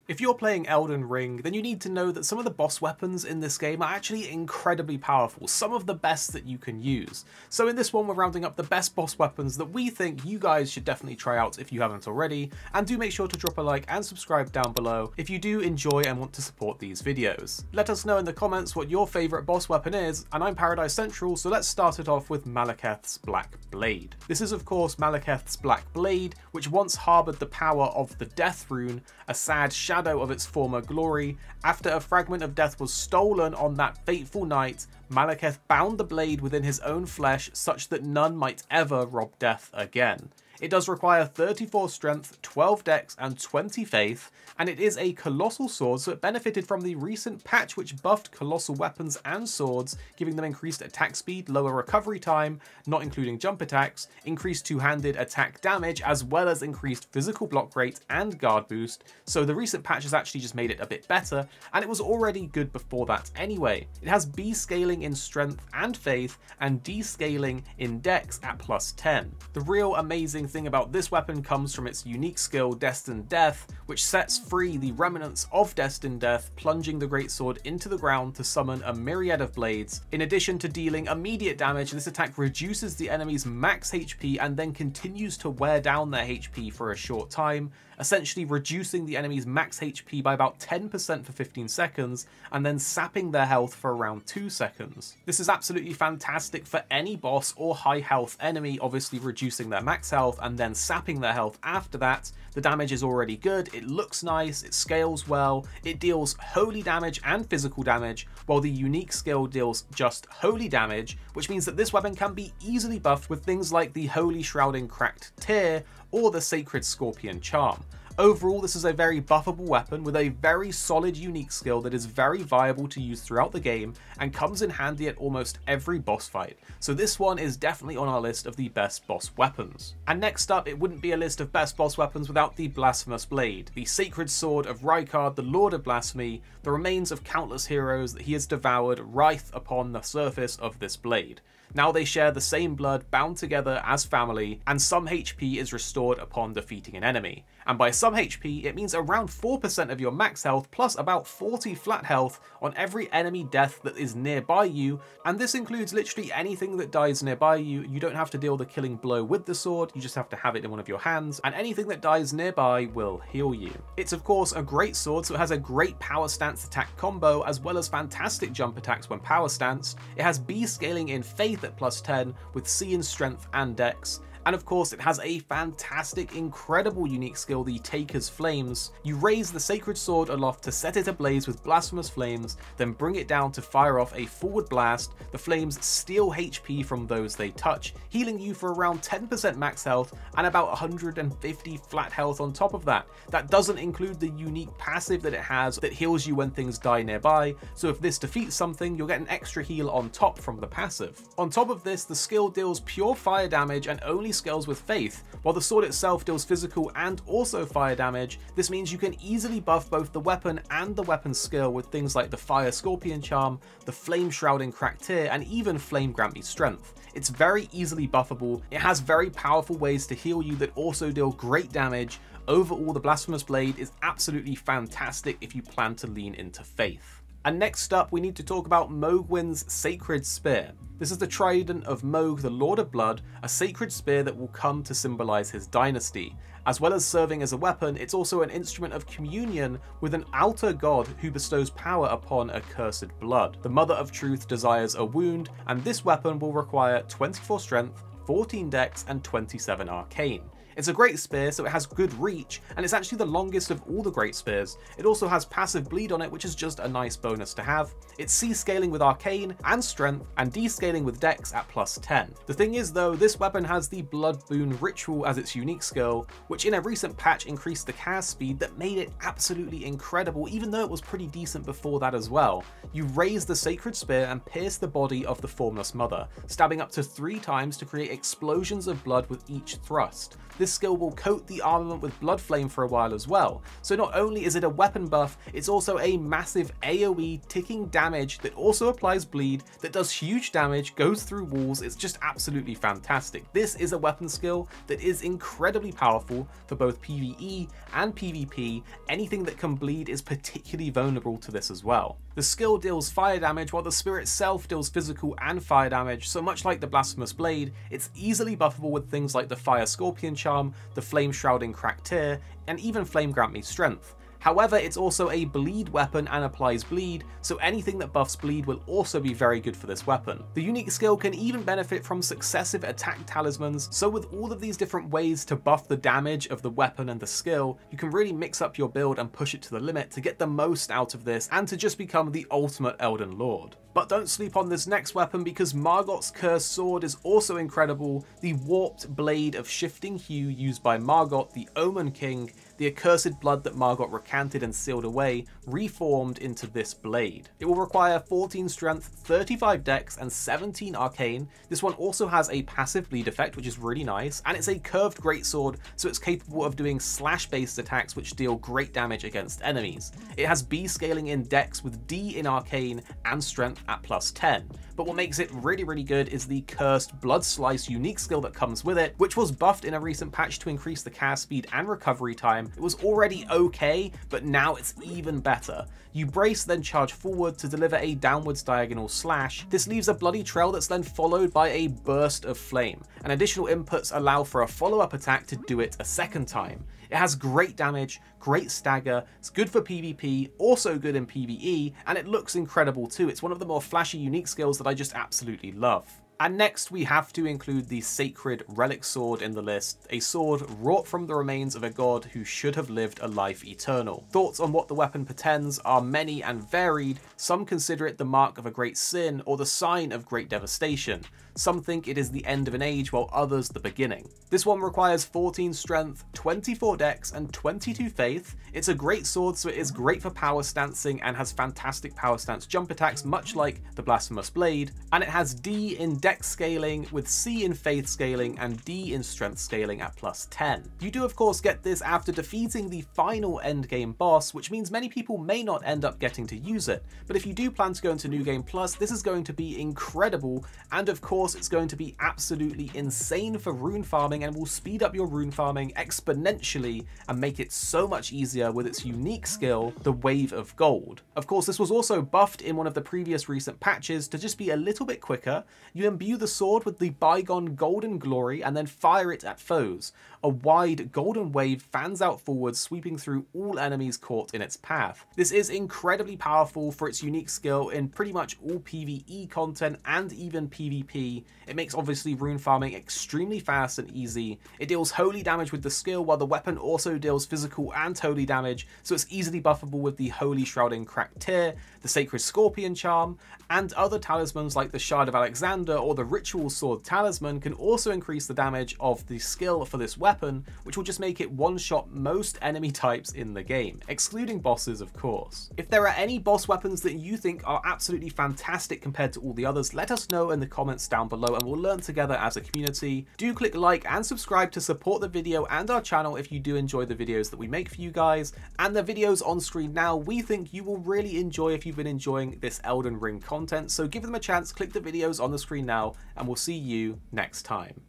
If you're playing Elden Ring, then you need to know that some of the boss weapons in this game are actually incredibly powerful, some of the best that you can use. So in this one, we're rounding up the best boss weapons that we think you guys should definitely try out if you haven't already, and do make sure to drop a like and subscribe down below if you do enjoy and want to support these videos. Let us know in the comments what your favourite boss weapon is, and I'm Paradise Central, so let's start it off with Malakas's Black Blade. This is of course Malakas's Black Blade, which once harboured the power of the Death Rune, a sad shadow of its former glory. After a fragment of death was stolen on that fateful night, Malakas bound the blade within his own flesh such that none might ever rob death again. It does require 34 strength, 12 dex and 20 faith, and it is a colossal sword, so it benefited from the recent patch which buffed colossal weapons and swords, giving them increased attack speed, lower recovery time, not including jump attacks, increased two-handed attack damage, as well as increased physical block rate and guard boost. So the recent patch has actually just made it a bit better, and it was already good before that anyway. It has B scaling in strength and faith, and D scaling in dex at +10. The real amazing thing about this weapon comes from its unique skill Destined Death, which sets free the remnants of Destined Death, plunging the greatsword into the ground to summon a myriad of blades. In addition to dealing immediate damage, this attack reduces the enemy's max HP and then continues to wear down their HP for a short time, essentially reducing the enemy's max HP by about 10% for 15 seconds, and then sapping their health for around 2 seconds. This is absolutely fantastic for any boss or high health enemy, obviously reducing their max health and then sapping their health after that. The damage is already good, it looks nice, it scales well, it deals holy damage and physical damage, while the unique skill deals just holy damage, which means that this weapon can be easily buffed with things like the Holy Shrouding Cracked Tear or the Sacred Scorpion Charm. Overall, this is a very buffable weapon with a very solid unique skill that is very viable to use throughout the game and comes in handy at almost every boss fight. So this one is definitely on our list of the best boss weapons. And next up, it wouldn't be a list of best boss weapons without the Blasphemous Blade, the sacred sword of Rykard, the Lord of Blasphemy, the remains of countless heroes that he has devoured writhe upon the surface of this blade. Now they share the same blood, bound together as family, and some HP is restored upon defeating an enemy. And by some HP, it means around 4% of your max health plus about 40 flat health on every enemy death that is nearby you, and this includes literally anything that dies nearby you. You don't have to deal the killing blow with the sword, you just have to have it in one of your hands, and anything that dies nearby will heal you. It's of course a great sword, so it has a great power stance attack combo, as well as fantastic jump attacks when power stanced. It has B scaling in faith at +10, with C in strength and dex. And of course it has a fantastic, incredible unique skill, the Taker's Flames. You raise the sacred sword aloft to set it ablaze with blasphemous flames, then bring it down to fire off a forward blast. The flames steal HP from those they touch, healing you for around 10% max health and about 150 flat health on top of that. That doesn't include the unique passive that it has that heals you when things die nearby, so if this defeats something, you'll get an extra heal on top from the passive. On top of this, the skill deals pure fire damage and only scales with faith, while the sword itself deals physical and also fire damage. This means you can easily buff both the weapon and the weapon's skill with things like the Fire Scorpion Charm, the Flame Shrouding Cracked Tear, and even Flame Grant Me Strength. It's very easily buffable, it has very powerful ways to heal you that also deal great damage. Overall, the Blasphemous Blade is absolutely fantastic if you plan to lean into faith. And next up, we need to talk about Mohgwyn's Sacred Spear. This is the trident of Mohg, the Lord of Blood, a sacred spear that will come to symbolize his dynasty. As well as serving as a weapon, it's also an instrument of communion with an altar god who bestows power upon accursed blood. The Mother of Truth desires a wound, and this weapon will require 24 strength, 14 dex, and 27 arcane. It's a great spear, so it has good reach, and it's actually the longest of all the great spears. It also has passive bleed on it, which is just a nice bonus to have. It's C scaling with arcane and strength, and D scaling with dex at +10. The thing is though, this weapon has the Blood Boon Ritual as its unique skill, which in a recent patch increased the cast speed that made it absolutely incredible, even though it was pretty decent before that as well. You raise the sacred spear and pierce the body of the Formless Mother, stabbing up to 3 times to create explosions of blood with each thrust. This This skill will coat the armament with blood flame for a while as well, so not only is it a weapon buff, it's also a massive AoE ticking damage that also applies bleed, that does huge damage, goes through walls. It's just absolutely fantastic. This is a weapon skill that is incredibly powerful for both PvE and PvP. Anything that can bleed is particularly vulnerable to this as well. The skill deals fire damage while the spirit itself deals physical and fire damage, so much like the Blasphemous Blade, it's easily buffable with things like the Fire Scorpion Charm, the Flame Shrouding Cracked Tear, and even Flame Grant Me Strength. However, it's also a bleed weapon and applies bleed, so anything that buffs bleed will also be very good for this weapon. The unique skill can even benefit from successive attack talismans, so with all of these different ways to buff the damage of the weapon and the skill, you can really mix up your build and push it to the limit to get the most out of this and to just become the ultimate Elden Lord. But don't sleep on this next weapon, because Margots' Cursed Sword is also incredible. The warped blade of shifting hue used by Margot, the Omen King, the accursed blood that Margot recanted and sealed away, reformed into this blade. It will require 14 strength, 35 dex, and 17 arcane. This one also has a passive bleed effect, which is really nice, and it's a curved greatsword, so it's capable of doing slash-based attacks which deal great damage against enemies. It has B scaling in dex with D in arcane and strength at +10. But what makes it really good is the Cursed Blood Slice unique skill that comes with it, which was buffed in a recent patch to increase the cast speed and recovery time. It was already okay, but now it's even better. You brace, then charge forward to deliver a downwards diagonal slash. This leaves a bloody trail that's then followed by a burst of flame, and additional inputs allow for a follow-up attack to do it a second time. It has great damage, great stagger, it's good for PvP, also good in PvE, and it looks incredible too. It's one of the more flashy unique skills that I just absolutely love. And next we have to include the Sacred Relic Sword in the list, a sword wrought from the remains of a god who should have lived a life eternal. Thoughts on what the weapon portends are many and varied. Some consider it the mark of a great sin or the sign of great devastation. Some think it is the end of an age, while others the beginning. This one requires 14 strength, 24 dex, and 22 faith. It's a great sword, so it is great for power stancing and has fantastic power stance jump attacks, much like the Blasphemous Blade. And it has D in dex scaling, with C in faith scaling, and D in strength scaling at +10. You do of course get this after defeating the final endgame boss, which means many people may not end up getting to use it. But if you do plan to go into New Game Plus, this is going to be incredible, and of course it's going to be absolutely insane for rune farming and will speed up your rune farming exponentially and make it so much easier with its unique skill, the Wave of Gold. Of course, this was also buffed in one of the previous recent patches to just be a little bit quicker. You imbue the sword with the bygone golden glory and then fire it at foes. A wide golden wave fans out forwards, sweeping through all enemies caught in its path. This is incredibly powerful for its unique skill in pretty much all PvE content and even PvP. It makes obviously rune farming extremely fast and easy. It deals holy damage with the skill, while the weapon also deals physical and holy damage, so it's easily buffable with the Holy Shrouding Cracked Tear, the Sacred Scorpion Charm, and other talismans like the Shard of Alexander or the Ritual Sword Talisman can also increase the damage of the skill for this weapon, which will just make it one-shot most enemy types in the game, excluding bosses of course. If there are any boss weapons that you think are absolutely fantastic compared to all the others, let us know in the comments down below and we'll learn together as a community. Do click like and subscribe to support the video and our channel if you do enjoy the videos that we make for you guys, and the videos on screen now we think you will really enjoy if you've been enjoying this Elden Ring content, so give them a chance, click the videos on the screen now, and we'll see you next time.